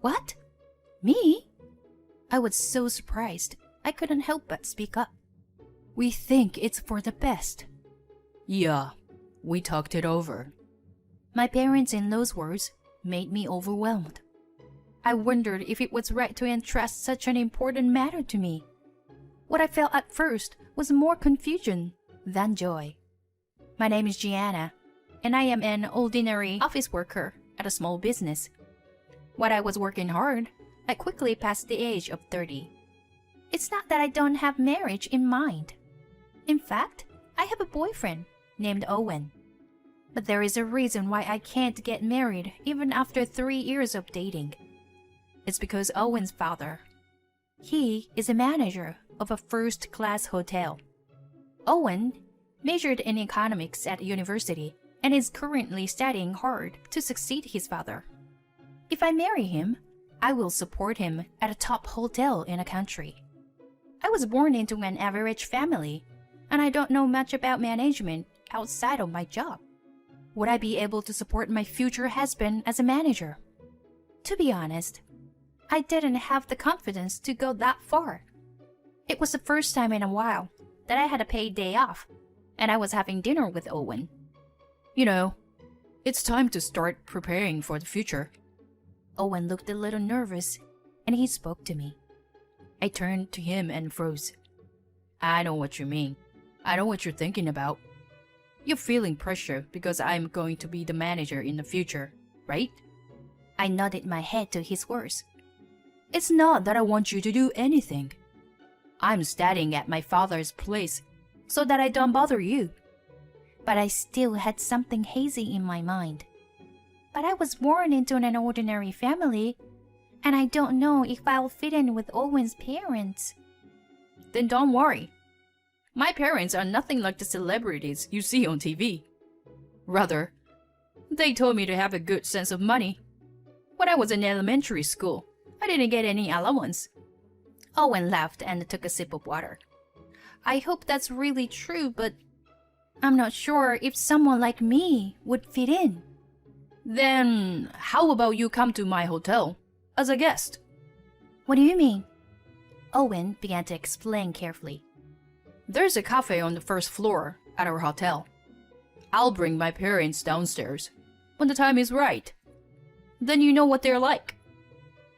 What? Me? I was so surprised, I couldn't help but speak up. We think it's for the best. Yeah, we talked it over. My parents in those words made me overwhelmed. I wondered if it was right to entrust such an important matter to me. What I felt at first was more confusion than joy. My name is Gianna, and I am an ordinary office worker at a small business. While I was working hard, I quickly passed the age of 30. It's not that I don't have marriage in mind. In fact, I have a boyfriend named Owen. But there is a reason why I can't get married even after 3 years of dating. It's because Owen's father. He is a manager of a first-class hotel. Owen majored in economics at university and is currently studying hard to succeed his father. If I marry him, I will support him at a top hotel in the country. I was born into an average family, and I don't know much about management outside of my job. Would I be able to support my future husband as a manager? To be honest, I didn't have the confidence to go that far. It was the first time in a while that I had a paid day off, and I was having dinner with Owen. You know, it's time to start preparing for the future. Owen looked a little nervous, and he spoke to me. I turned to him and froze. I know what you mean. I know what you're thinking about. You're feeling pressure because I'm going to be the manager in the future, right? I nodded my head to his words. It's not that I want you to do anything. I'm studying at my father's place so that I don't bother you. But I still had something hazy in my mind. But I was born into an ordinary family, and I don't know if I'll fit in with Owen's parents. Then don't worry. My parents are nothing like the celebrities you see on TV. Rather, they told me to have a good sense of money. When I was in elementary school, I didn't get any allowance. Owen laughed and took a sip of water. I hope that's really true, but I'm not sure if someone like me would fit in. Then, how about you come to my hotel as a guest? What do you mean? Owen began to explain carefully. There's a cafe on the first floor at our hotel. I'll bring my parents downstairs when the time is right. Then you know what they're like.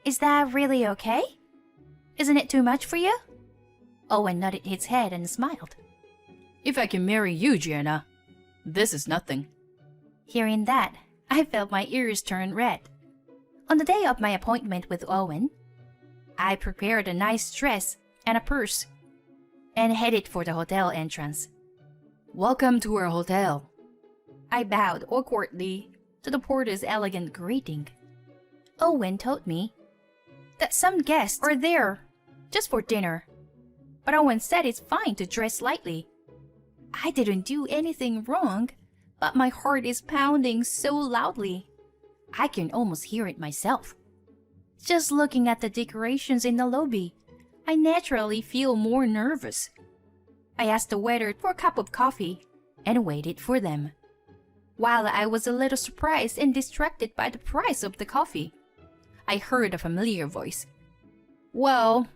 Is that really okay? Isn't it too much for you? Owen nodded his head and smiled. If I can marry you, Gianna, this is nothing. Hearing that, I felt my ears turn red. On the day of my appointment with Owen, I prepared a nice dress and a purse and headed for the hotel entrance. Welcome to our hotel. I bowed awkwardly to the porter's elegant greeting. Owen told me that some guests are there just for dinner, but Owen said it's fine to dress lightly. I didn't do anything wrong, but my heart is pounding so loudly. I can almost hear it myself. Just looking at the decorations in the lobby, I naturally feel more nervous. I asked the waiter for a cup of coffee and waited for them. While I was a little surprised and distracted by the price of the coffee, I heard a familiar voice. Well,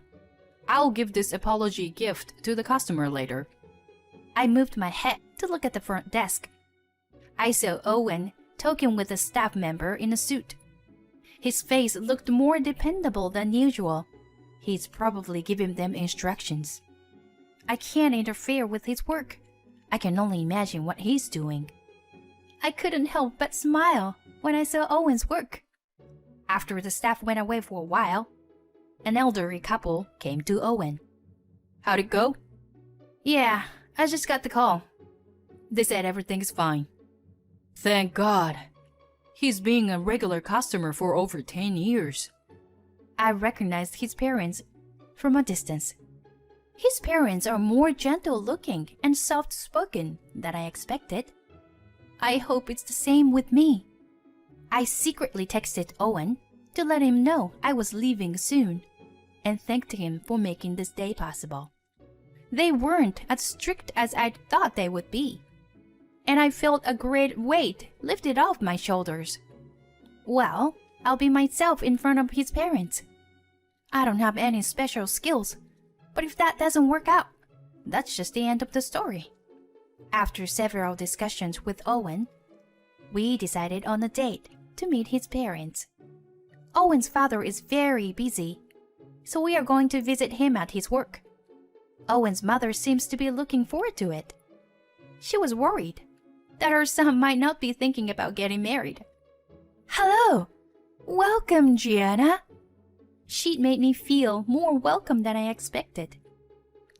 I'll give this apology gift to the customer later. I moved my head to look at the front desk. I saw Owen talking with a staff member in a suit. His face looked more dependable than usual. He's probably giving them instructions. I can't interfere with his work. I can only imagine what he's doing. I couldn't help but smile when I saw Owen's work. After the staff went away for a while, an elderly couple came to Owen. How'd it go? Yeah, I just got the call. They said everything's fine. Thank God. He's been a regular customer for over 10 years. I recognized his parents from a distance. His parents are more gentle-looking and soft-spoken than I expected. I hope it's the same with me. I secretly texted Owen to let him know I was leaving soon and thanked him for making this day possible. They weren't as strict as I'd thought they would be, and I felt a great weight lifted off my shoulders. Well, I'll be myself in front of his parents. I don't have any special skills, but if that doesn't work out, that's just the end of the story. After several discussions with Owen, we decided on a date to meet his parents. Owen's father is very busy, so we are going to visit him at his work. Owen's mother seems to be looking forward to it. She was worried that her son might not be thinking about getting married. Hello! Welcome, Gianna! She made me feel more welcome than I expected.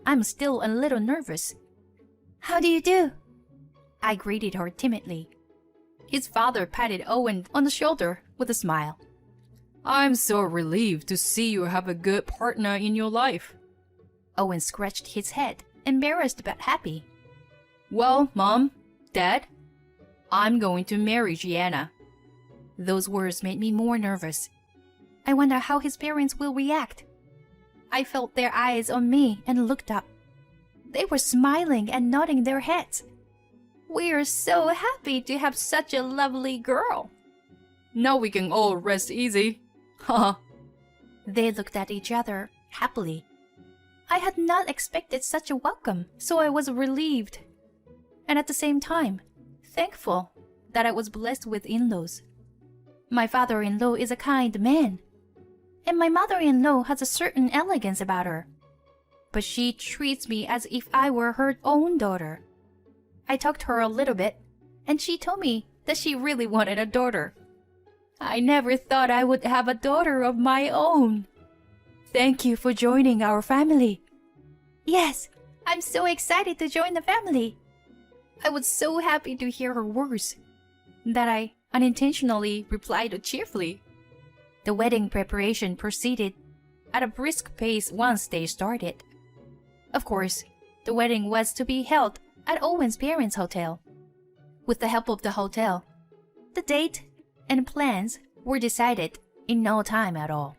I'm still a little nervous. How do you do? I greeted her timidly. His father patted Owen on the shoulder with a smile. I'm so relieved to see you have a good partner in your life. Owen scratched his head, embarrassed but happy. Well, Mom, Dad, I'm going to marry Gianna. Those words made me more nervous. I wonder how his parents will react. I felt their eyes on me and looked up. They were smiling and nodding their heads. We're so happy to have such a lovely girl. Now we can all rest easy. Haha. They looked at each other happily. I had not expected such a welcome, so I was relieved. And at the same time, thankful that I was blessed with in-laws. My father-in-law is a kind man, and my mother-in-law has a certain elegance about her. But she treats me as if I were her own daughter. I talked to her a little bit, and she told me that she really wanted a daughter. I never thought I would have a daughter of my own. Thank you for joining our family. Yes, I'm so excited to join the family. I was so happy to hear her words that I unintentionally replied cheerfully. The wedding preparation proceeded at a brisk pace once they started. Of course, the wedding was to be held at Owen's parents' hotel. With the help of the hotel, the date and plans were decided in no time at all.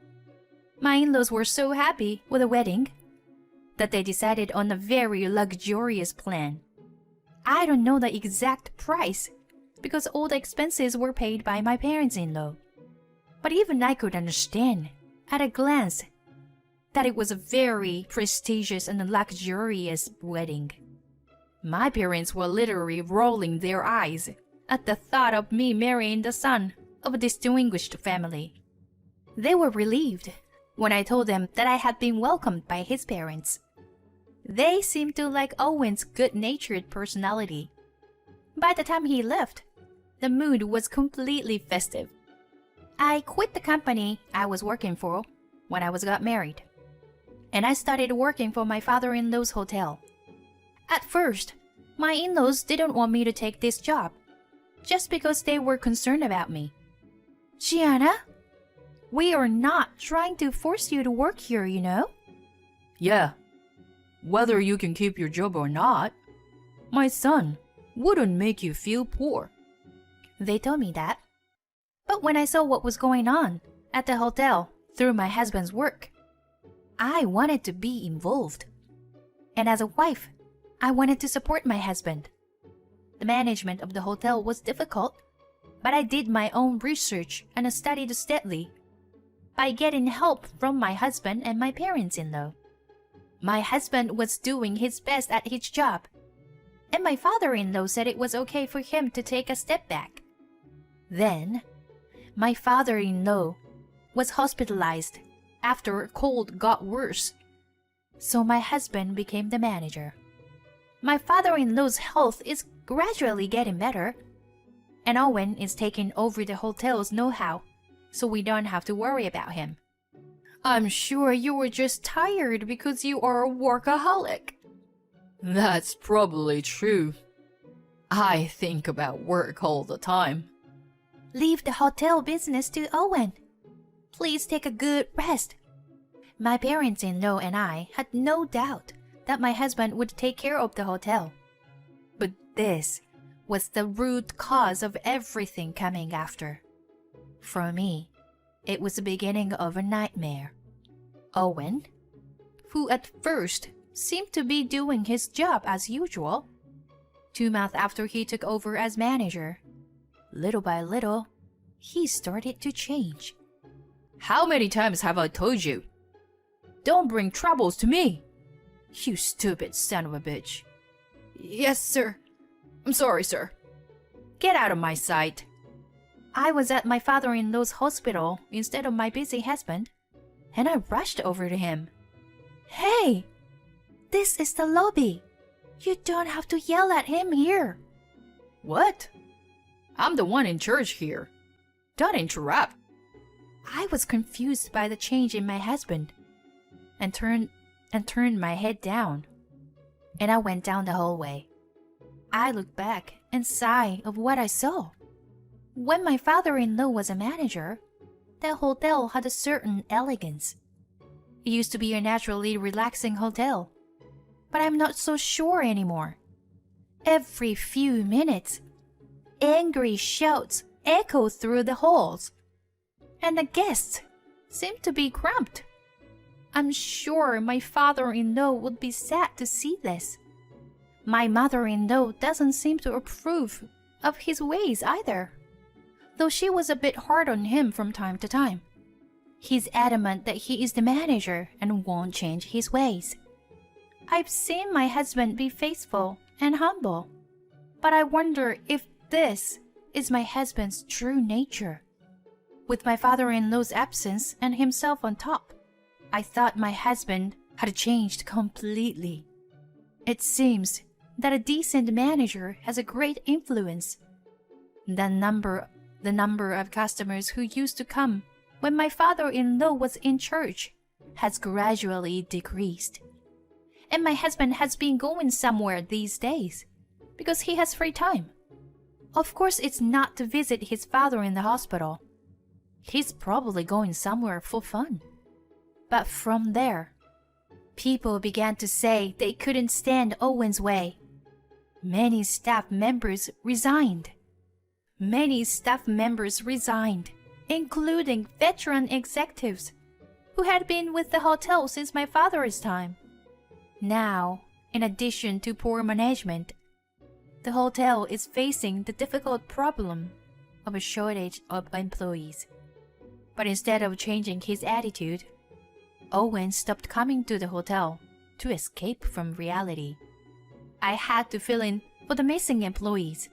My in-laws were so happy with the wedding that they decided on a very luxurious plan. I don't know the exact price because all the expenses were paid by my parents-in-law. But even I could understand at a glance that it was a very prestigious and luxurious wedding. My parents were literally rolling their eyes at the thought of me marrying the son of a distinguished family. They were relieved when I told them that I had been welcomed by his parents. They seemed to like Owen's good-natured personality. By the time he left, the mood was completely festive. I quit the company I was working for when I got married, and I started working for my father-in-law's hotel. At first, my in-laws didn't want me to take this job, just because they were concerned about me. Gianna, we are not trying to force you to work here, you know? Yeah, whether you can keep your job or not, my son wouldn't make you feel poor. They told me that. But when I saw what was going on at the hotel through my husband's work, I wanted to be involved. And as a wife, I wanted to support my husband. The management of the hotel was difficult, but I did my own research and studied steadily by getting help from my husband and my parents-in-law. My husband was doing his best at his job, and my father-in-law said it was okay for him to take a step back. Then, my father-in-law was hospitalized after a cold got worse, so my husband became the manager. My father-in-law's health is gradually getting better, and Owen is taking over the hotel's know-how, so we don't have to worry about him. I'm sure you were just tired because you are a workaholic. That's probably true. I think about work all the time. Leave the hotel business to Owen. Please take a good rest. My parents-in-law and I had no doubt that my husband would take care of the hotel. But this was the root cause of everything coming after. For me, it was the beginning of a nightmare. Owen, who at first seemed to be doing his job as usual, 2 months after he took over as manager, little by little, he started to change. How many times have I told you? Don't bring troubles to me. You stupid son of a bitch. Yes, sir. I'm sorry, sir. Get out of my sight. I was at my father-in-law's hospital instead of my busy husband, and I rushed over to him. Hey! This is the lobby. You don't have to yell at him here. What? I'm the one in charge here. Don't interrupt. I was confused by the change in my husband and turned my head down, and I went down the hallway. I looked back and sighed of what I saw. When my father-in-law was a manager, that hotel had a certain elegance. It used to be a naturally relaxing hotel, but I'm not so sure anymore. Every few minutes, angry shouts echo through the halls, and the guests seem to be cramped. I'm sure my father-in-law would be sad to see this. My mother-in-law doesn't seem to approve of his ways either, though she was a bit hard on him from time to time. He's adamant that he is the manager and won't change his ways. I've seen my husband be faithful and humble, but I wonder if this is my husband's true nature. With my father-in-law's absence and himself on top, I thought my husband had changed completely. It seems that a decent manager has a great influence. The number of customers who used to come when my father-in-law was in charge has gradually decreased. And my husband has been going somewhere these days because he has free time. Of course, it's not to visit his father in the hospital. He's probably going somewhere for fun. But from there, people began to say they couldn't stand Owen's way. Many staff members resigned. Including veteran executives who had been with the hotel since my father's time. Now, in addition to poor management, the hotel is facing the difficult problem of a shortage of employees. But instead of changing his attitude, Owen stopped coming to the hotel to escape from reality. I had to fill in for the missing employees.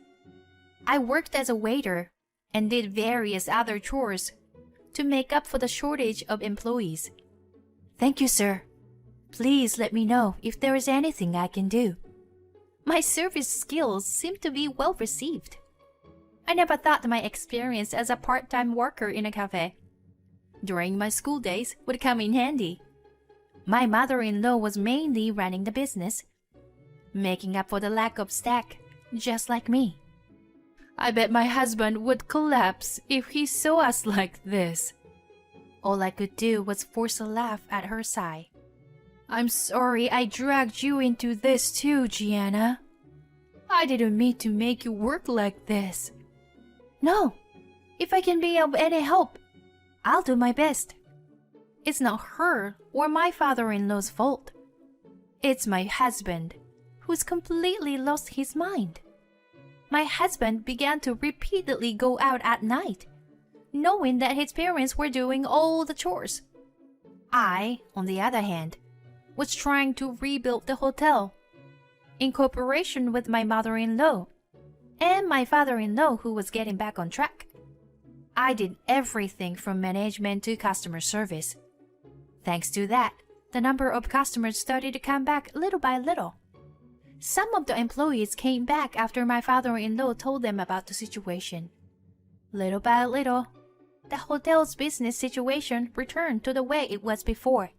I worked as a waiter and did various other chores to make up for the shortage of employees. Thank you, sir. Please let me know if there is anything I can do. My service skills seem to be well received. I never thought my experience as a part-time worker in a cafe during my school days would come in handy. My mother-in-law was mainly running the business, making up for the lack of staff, just like me. I bet my husband would collapse if he saw us like this. All I could do was force a laugh at her sigh. I'm sorry I dragged you into this too, Gianna. I didn't mean to make you work like this. No, if I can be of any help, I'll do my best. It's not her or my father-in-law's fault. It's my husband, who's completely lost his mind. My husband began to repeatedly go out at night, knowing that his parents were doing all the chores. I, on the other hand, was trying to rebuild the hotel, in cooperation with my mother-in-law and my father-in-law, who was getting back on track. I did everything from management to customer service. Thanks to that, the number of customers started to come back little by little. Some of the employees came back after my father-in-law told them about the situation. Little by little, the hotel's business situation returned to the way it was before.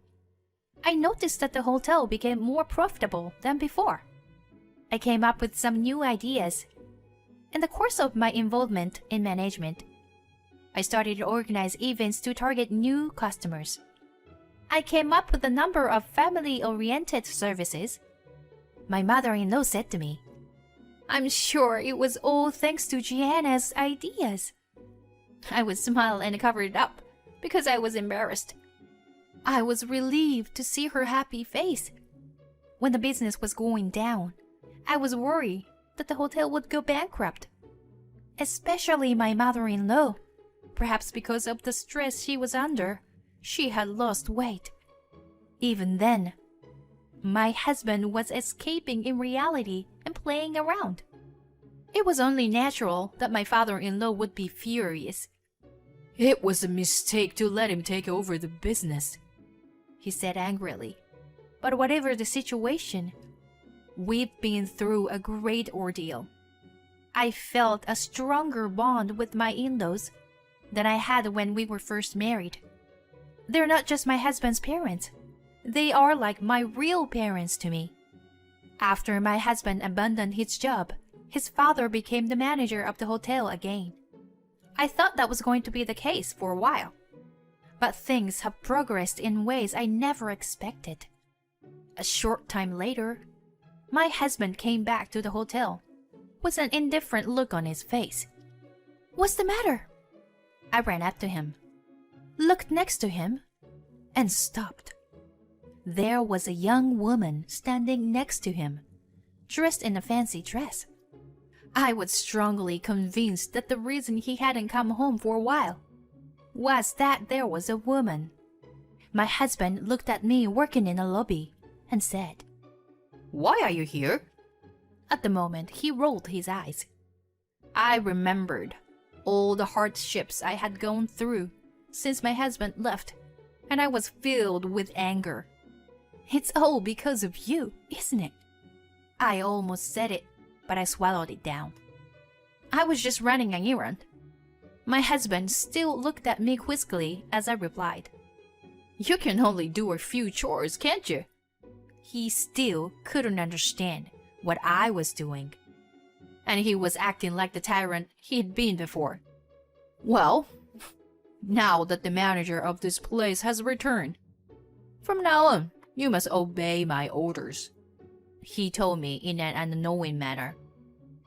I noticed that the hotel became more profitable than before. I came up with some new ideas. In the course of my involvement in management, I started to organize events to target new customers. I came up with a number of family-oriented services. My mother-in-law said to me, I'm sure it was all thanks to Gianna's ideas. I would smile and cover it up because I was embarrassed. I was relieved to see her happy face. When the business was going down, I was worried that the hotel would go bankrupt. Especially my mother-in-law, Perhaps because of the stress she was under, she had lost weight. Even then, my husband was escaping in reality and playing around. It was only natural that my father-in-law would be furious. It was a mistake to let him take over the business, he said angrily. But whatever the situation, we've been through a great ordeal. I felt a stronger bond with my in-laws than I had when we were first married. They're not just my husband's parents. They are like my real parents to me. After my husband abandoned his job, his father became the manager of the hotel again. I thought that was going to be the case for a while. But things have progressed in ways I never expected. A short time later, my husband came back to the hotel with an indifferent look on his face. What's the matter? I ran up to him, looked next to him, and stopped. There was a young woman standing next to him, dressed in a fancy dress. I was strongly convinced that the reason he hadn't come home for a while was that there was a woman. My husband looked at me working in the lobby and said, "Why are you here?" At the moment, he rolled his eyes. I remembered all the hardships I had gone through since my husband left, and I was filled with anger. It's all because of you, isn't it? I almost said it, but I swallowed it down. I was just running an errand. My husband still looked at me quizzically as I replied, "You can only do a few chores, can't you?" He still couldn't understand what I was doing, and he was acting like the tyrant he'd been before. "Well, now that the manager of this place has returned, from now on, you must obey my orders," he told me in an unknowing manner.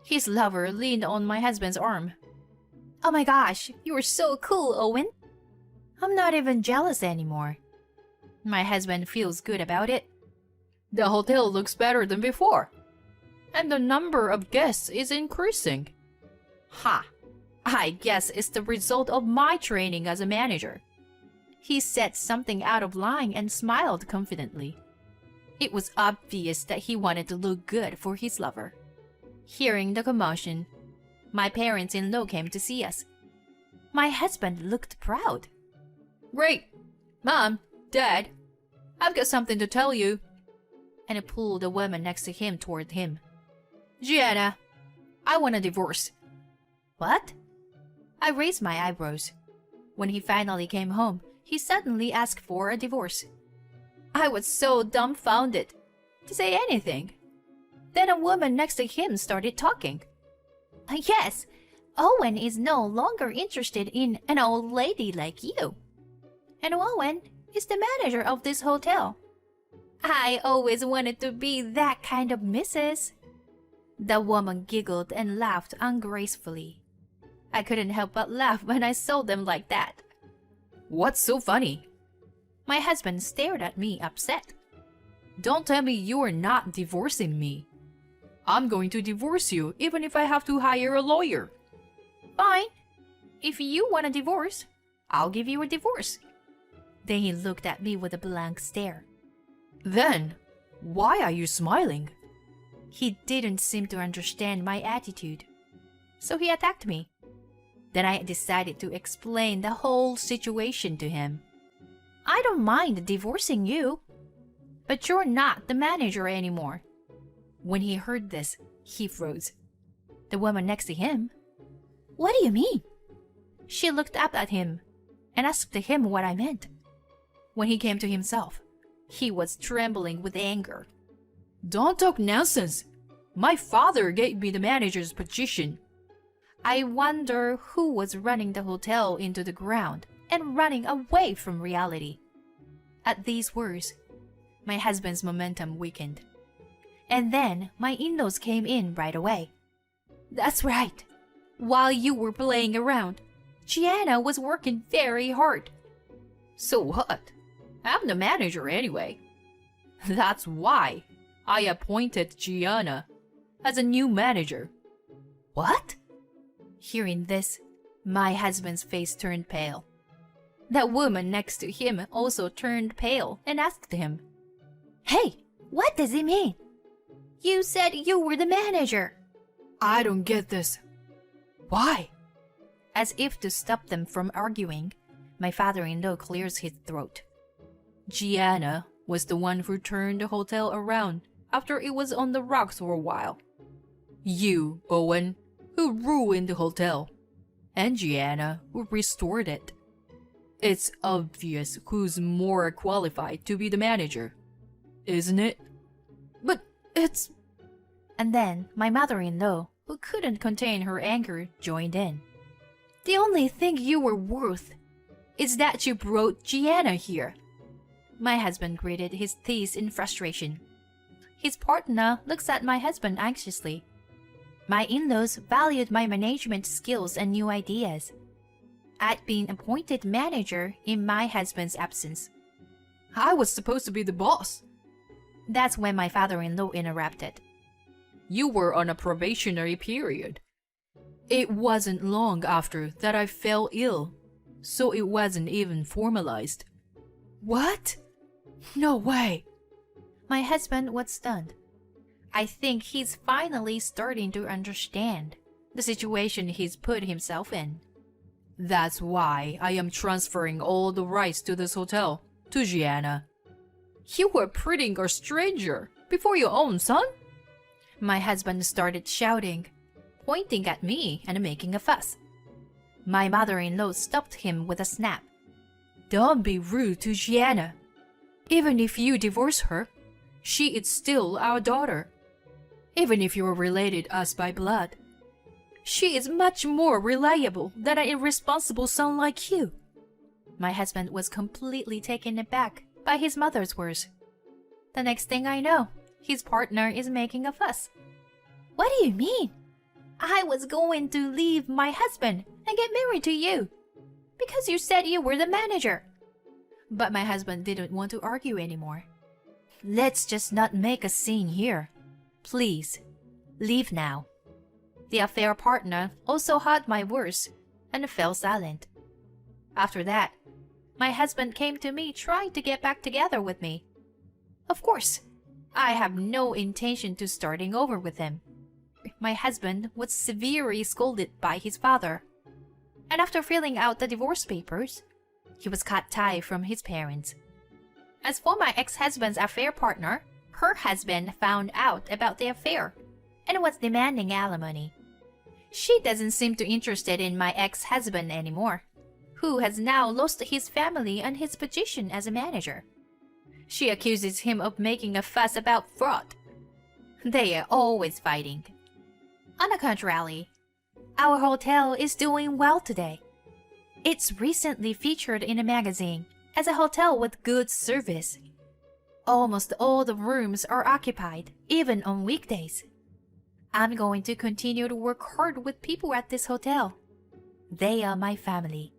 His lover leaned on my husband's arm. Oh my gosh, you're so cool, Owen. I'm not even jealous anymore. My husband feels good about it. The hotel looks better than before, and the number of guests is increasing. Ha! I guess it's the result of my training as a manager. He said something out of line and smiled confidently. It was obvious that he wanted to look good for his lover. Hearing the commotion, my parents-in-law came to see us. My husband looked proud. "Great! Mom, Dad, I've got something to tell you." And he pulled the woman next to him toward him. "Gianna, I want a divorce." What? I raised my eyebrows. When he finally came home, he suddenly asked for a divorce. I was so dumbfounded to say anything. Then a woman next to him started talking. Yes, Owen is no longer interested in an old lady like you. And Owen is the manager of this hotel. I always wanted to be that kind of missus. The woman giggled and laughed ungracefully. I couldn't help but laugh when I saw them like that. "What's so funny?" My husband stared at me upset. "Don't tell me you're not divorcing me. I'm going to divorce you even if I have to hire a lawyer." Fine. If you want a divorce, I'll give you a divorce. Then he looked at me with a blank stare. "Then, why are you smiling?" He didn't seem to understand my attitude, so he attacked me. Then I decided to explain the whole situation to him. I don't mind divorcing you, but you're not the manager anymore. When he heard this, he froze. The woman next to him, "What do you mean?" She looked up at him and asked him what I meant. When he came to himself, he was trembling with anger. "Don't talk nonsense. My father gave me the manager's position." I wonder who was running the hotel into the ground and running away from reality. At these words, my husband's momentum weakened. And then my in-laws came in right away. That's right. While you were playing around, Gianna was working very hard. "So what? I'm the manager anyway. That's why I appointed Gianna as a new manager." What? Hearing this, My husband's face turned pale. That woman next to him also turned pale and asked him, "Hey, what does it mean? You said you were the manager." I don't get this. Why? As if to stop them from arguing, my father-in-law clears his throat. Gianna was the one who turned the hotel around after it was on the rocks for a while. You, Owen, who ruined the hotel, and Gianna, who restored it. It's obvious who's more qualified to be the manager, isn't it? But it's... And then my mother-in-law, who couldn't contain her anger, joined in. The only thing you were worth is that you brought Gianna here. My husband gritted his teeth in frustration. His partner looks at my husband anxiously. My in-laws valued my management skills and new ideas. I'd been appointed manager in my husband's absence. I was supposed to be the boss. That's when my father-in-law interrupted. You were on a probationary period. It wasn't long after that I fell ill, so it wasn't even formalized. What? No way. My husband was stunned. I think he's finally starting to understand the situation he's put himself in. That's why I am transferring all the rights to this hotel to Gianna. You were putting a stranger before your own son? My husband started shouting, pointing at me and making a fuss. My mother-in-law stopped him with a snap. Don't be rude to Gianna. Even if you divorce her, she is still our daughter. Even if you're related us by blood, she is much more reliable than an irresponsible son like you. My husband was completely taken aback by his mother's words. The next thing I know, his partner is making a fuss. What do you mean? I was going to leave my husband and get married to you because you said you were the manager. But my husband didn't want to argue anymore. Let's just not make a scene here. Please, leave now. The affair partner also heard my words and fell silent. After that, my husband came to me trying to get back together with me. Of course, I have no intention to starting over with him. My husband was severely scolded by his father, and after filling out the divorce papers, he was cut tie from his parents. As for my ex-husband's affair partner, her husband found out about the affair and was demanding alimony. She doesn't seem too interested in my ex-husband anymore, who has now lost his family and his position as a manager. She accuses him of making a fuss about fraud. They are always fighting. On the contrary, our hotel is doing well today. It's recently featured in a magazine as a hotel with good service. Almost all the rooms are occupied, even on weekdays. I'm going to continue to work hard with people at this hotel. They are my family.